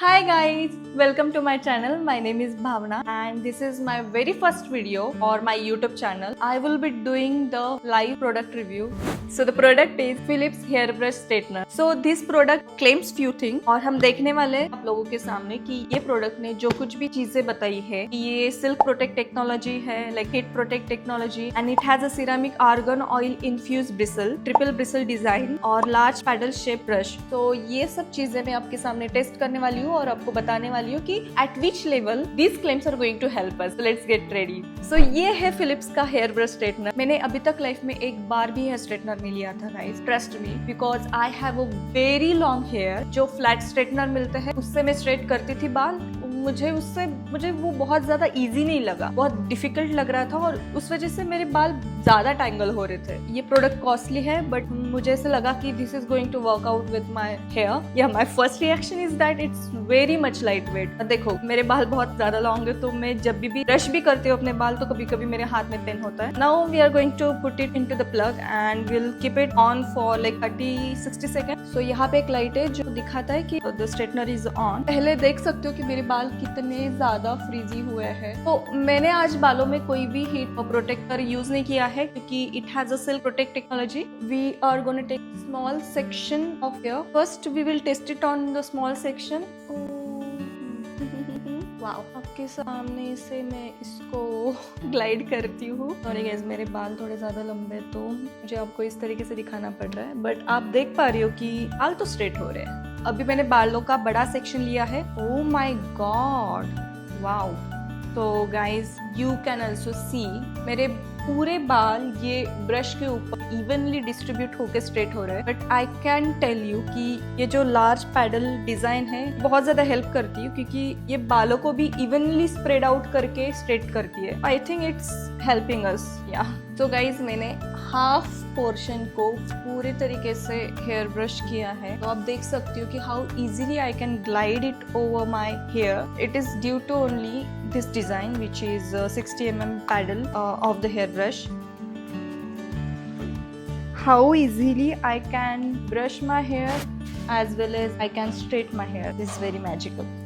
Hi guys, welcome to my channel. My name is Bhavna and this is my very first video or my YouTube channel. I will be doing the live product review. So the product is Philips Hairbrush Straightener. So this product claims few things और हम देखने वाले हैं आप लोगों के सामने कि ये प्रोडक्ट ने जो कुछ भी चीजें बताई है कि ये सिल्क प्रोटेक्ट टेक्नोलॉजी है, like heat protect technology and it has a ceramic argan oil infuse bristle, triple bristle design और लार्ज पैडल शेप ब्रश। तो ये सब चीजें मैं आपके सामने टेस्ट करने वाली हूँ और आपको बताने वाली हूँ कि at which level these claims are going to help us. Let's get ready. So ये है फिलिप्स का हेयर ब्रश स्ट्रेटनर। मैंने अभी तक लाइफ में एक बार भी हेयर स्ट्रेटनर नहीं लिया था guys, trust me, because I have a very long hair. जो फ्लैट स्ट्रेटनर मिलते हैं उससे मैं स्ट्रेट करती थी बाल, मुझे वो बहुत ज्यादा इजी नहीं लगा, बहुत डिफिकल्ट लग रहा था और उस वजह से मेरे बाल ज्यादा टैंगल हो रहे थे। ये प्रोडक्ट कॉस्टली है बट मुझे ऐसे लगा कि this is going to work out with my hair. Yeah my first reaction is that it's very much light weight. देखो मेरे बाल बहुत ज्यादा लॉन्ग है तो मैं जब भी ब्रश भी करती हूँ अपने बाल तो कभी कभी मेरे हाथ में पेन होता है। Now we are going to put it into the plug and will keep it on for like 30-60 second. So यहाँ पे एक लाइट है जो दिखाता है कि द स्ट्रेटनर इज ऑन। पहले देख सकते हो कि मेरे बाल कितने ज्यादा फ्रीजी हुए हैं। तो मैंने आज बालों में कोई भी हीट प्रोटेक्टर यूज नहीं किया है क्योंकि it has a silk protect technology. We are gonna take small section of hair. First we will test it on the small section. Wow, आपके सामने से मैं इसको ग्लाइड करती हूँ। सॉरी गाइस, मेरे बाल थोड़े ज्यादा लंबे तो मुझे आपको इस तरीके से दिखाना पड़ रहा है, बट आप देख पा रही हो कि बाल तो स्ट्रेट हो रहे हैं। अभी मैंने बालों का बड़ा सेक्शन लिया है। Oh my god, wow. तो guys you can also see मेरे पूरे बाल ये ब्रश के ऊपर इवनली डिस्ट्रीब्यूट होकर स्ट्रेट हो रहे हैं। But I can tell you कि ये जो लार्ज पैडल डिजाइन है बहुत ज्यादा हेल्प करती है क्योंकि ये बालों को भी इवनली स्प्रेड आउट करके स्ट्रेट करती है। I think it's helping us. या तो गाइज मैंने हाफ पोर्शन को पूरे तरीके से हेयर ब्रश किया है। तो आप देख सकते हो कि how easily I can glide it over my hair. It is due to only this design which is 60 mm paddle of the hairbrush. How easily I can brush my hair as well as I can straighten my hair. This is very magical.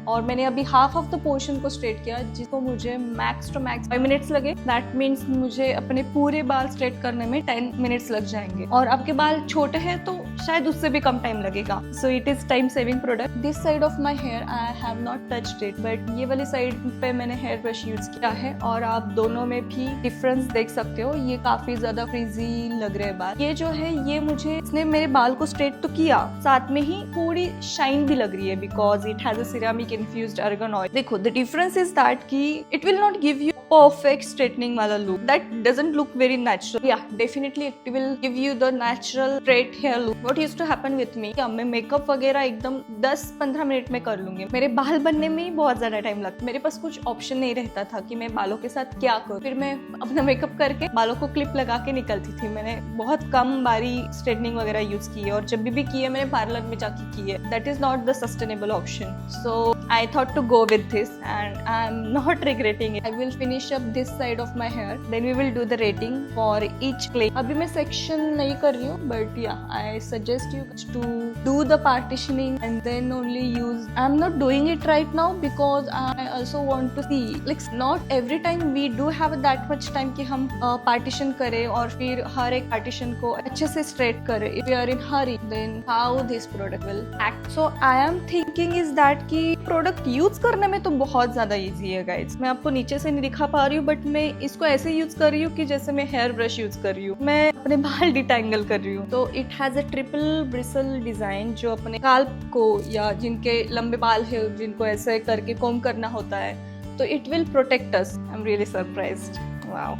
और मैंने अभी half of the portion को straight किया जिसको मुझे max to max 5 minutes लगे। That means मुझे अपने पूरे बाल स्ट्रेट करने में 10 मिनट्स लग जाएंगे और आपके बाल छोटे हैं तो शायद उससे भी कम टाइम लगेगा। So it is time saving product. This side of my here I have not touched it, but ये वाली साइड पे मैंने हेयर ब्रश यूज किया है और आप दोनों में भी डिफरेंस देख सकते हो। ये काफी ज्यादा फ्रीजी लग रहे हैं बाल। ये जो है ये मुझे इसने मेरे बाल को स्ट्रेट तो किया, साथ में ही थोड़ी शाइन भी लग रही है because it has a ceramic infused argan oil. देखो the difference is that कि it will not give you perfect straightening वाला look. That doesn't look very natural. Yeah, definitely it will give you the natural straight hair look. What used to happen with me, क्या मैं makeup वगैरह एकदम 10-15 minute में कर लूंगी। मेरे बाल बनने में ही बहुत ज्यादा टाइम लगता। मेरे पास कुछ ऑप्शन नहीं रहता था कि मैं बालों के साथ क्या करूँ। फिर मैं अपना मेकअप करके बालों को क्लिप लगा के निकलती थी। मैंने बहुत कम बारी स्ट्रेटनिंग वगैरह यूज की है और जब भी की है मैंने पार्लर में जाके की है। That is not the sustainable option. So I thought to go with this and I'm not regretting it. I will finish up this side of my hair. Then we will do the rating for each claim. अभी मैं section नहीं कर रही हूँ, but yeah, I suggest you to do the partitioning and then only use. I'm not doing it right now because I also want to see. Like not every time we do have that much time कि हम partition करें और फिर हर एक partition को अच्छे से straight करें. If we are in hurry, then how this product will act? So I am thinking is that कि प्रोडक्ट यूज करने में तो बहुत ज्यादा इजी है गाइज। मैं आपको नीचे से नहीं दिखा पा रही हूँ बट मैं इसको ऐसे यूज कर रही हूँ कि जैसे मैं हेयर ब्रश यूज कर रही हूँ, मैं अपने बाल डिटैंगल कर रही हूँ। तो it has a triple bristle design जो अपने स्कैल्प को या जिनके लंबे बाल है जिनको ऐसे करके कोम करना होता है तो it will protect us. I am really surprised. Wow.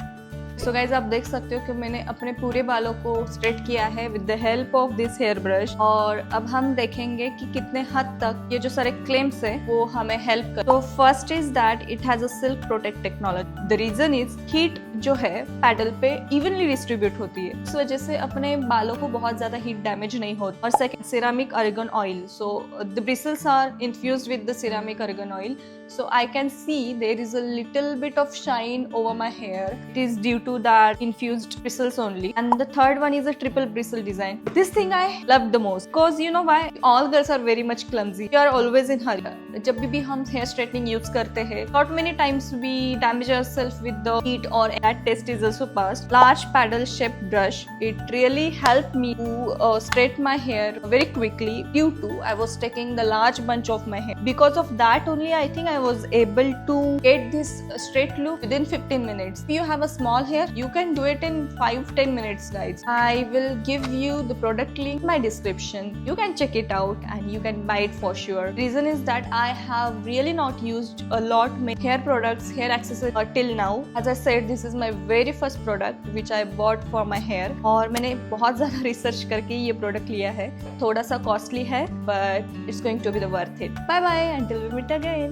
So guys आप देख सकते हो कि मैंने अपने पूरे बालों को स्ट्रेट किया है with the help of this hair brush और अब हम देखेंगे कि कितने हद तक ये जो सारे क्लेम्स है वो हमें हेल्प कर। तो first is that it has a silk protect technology. The reason is heat जो है पैडल पे इवनली डिस्ट्रीब्यूट होती है, इस वजह से अपने बालों को बहुत ज्यादा हीट डैमेज नहीं होता। और second ceramic argan oil. So the bristles are infused with the ceramic argan oil, so I can see there is a little bit of shine over my hair. It is due to that infused bristles only. And the third one is a triple bristle design. This thing I love the most because you know why? All girls are very much clumsy. We are always in hurry. जब भी हम hair straightening use करते हैं, not many times we damage ourselves with the heat or that test is also passed. Large paddle shaped brush. It really helped me to straighten my hair very quickly due to I was taking the large bunch of my hair. Because of that only I think I was able to get this straight look within 15 minutes. If you have a small hair, you can do it in 5-10 minutes, guys. I will give you the product link in my description. You can check it out and you can buy it for sure. Reason is that I have really not used a lot many hair products, hair accessories till now. As I said, this is my very first product which I bought for my hair. और मैंने बहुत ज़्यादा research करके ये product लिया है. थोड़ा सा कॉस्टली है, but it's going to be the worth it. Bye bye until we meet again.